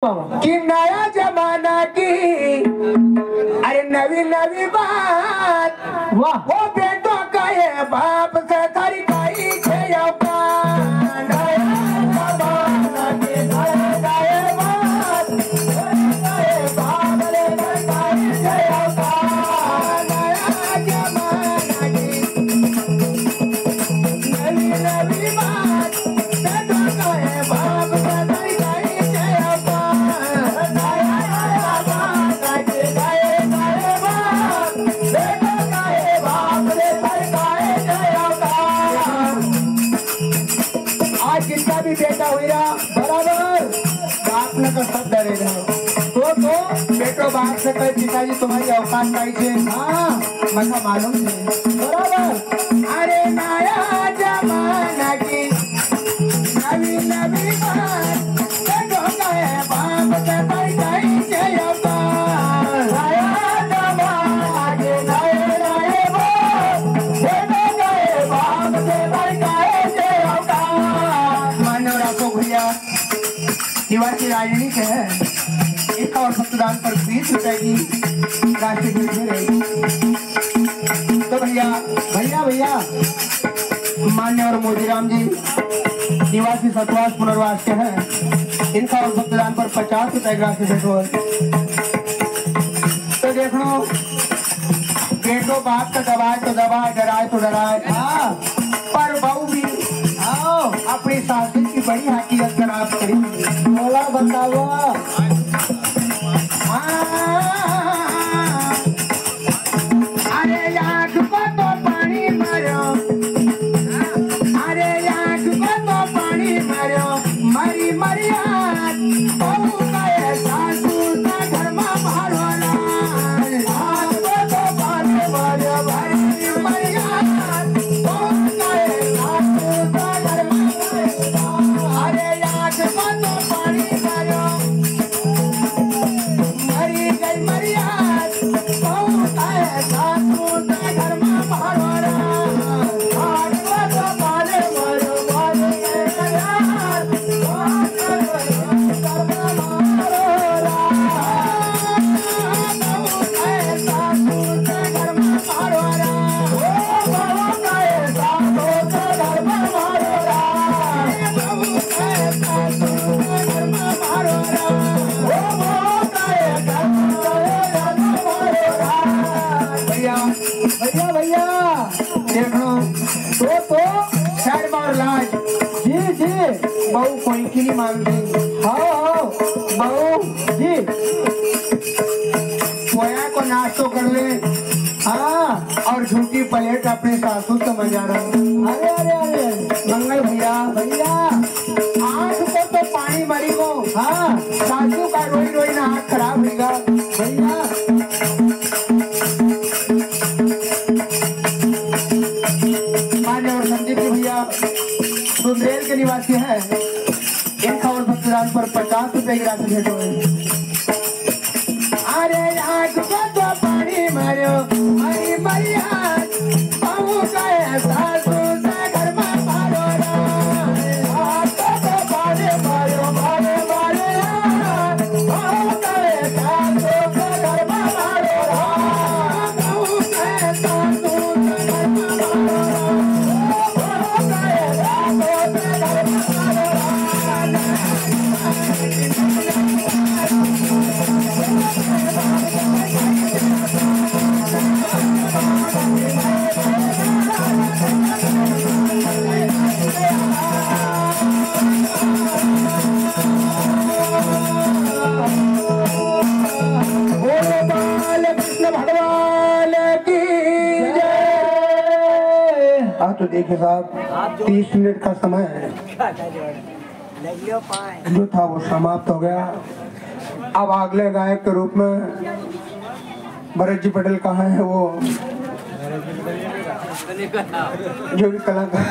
कि नया जमाना की अरे नवी नवी बात वाह वो बेटो कहे बाप से थारी काई छे का नया जमाना की नया बात कहे बाप ले काई छे का नया जमाना की नवी नवी बात बेटो कहे बाप से थारी काई छे जिनका भी बेटा हुआ बराबर बाप ने तो सब डरेगा तो बेटो बाप से कहे पिताजी तुम्हारी औकात पाई छे हाँ मना मालूम है बराबर। अरे नया जमाना की नवी नवी बात बेटो कहे बाप से भाई जाई छे औकात नया जमाना की नए नए बात बेटो कहे बाप से भाई जाई छे औकात। भैया निवासी राजनीतिक है एक और मतदान पर 20 रुपए की राशि भेजी रहेगी। तो भैया भैया भैया मान्य और मोदीराम जी निवासी सतवास पुनर्वास के हैं इनका और मतदान पर 50 रुपए की राशि भेजो। तो देख लो बेटो बाप का दबाए तो दबाए डराए तो डराए पर बहू भी अपनी साथी की बड़ी हकीकत खराब करी बोला बताओ। अरे आँख को तो पानी मारो अरे आँख को तो पानी मारो मरी मरिया बहू गए सासू का घर में मारो आँख को तो पानी मारो मरी मरिया बहू गए सासू का घर में अरे आँख को तो पानी मारो मरी गई मरिया बहू गए सासू का घर में मारो आँख को तो पानी मारो मरी गई मरिया भैया भैया देख लो तो शर्म और लाज जी जी बहू कोई की नहीं मांगती हाँ बहू जी पोया को नाश्तो कर ले हाँ और झूठी प्लेट अपने सासू समझ आना। अरे अरे अरे मंगल भैया भैया आँख को तो पानी मरी को हाँ सासू का रोई रोई ना आँख खराब होगा भैया। सुंदरेल के निवासी है इनका और मतदान पर 50 रुपए की राशि भेजो। अरे आँख को तो पानी मारो मरी मरिया बहू गए सासू से घर में मारो आँख को तो पानी मारो मरी मरिया बहू गए सासू के घर में मारो बहू गए सासू के घर में मारो तो देखिए साहब 30 मिनट का समय है जो था वो समाप्त हो गया। अब अगले गायक के रूप में भरत जी पटेल कहाँ है वो जो भी कलाकार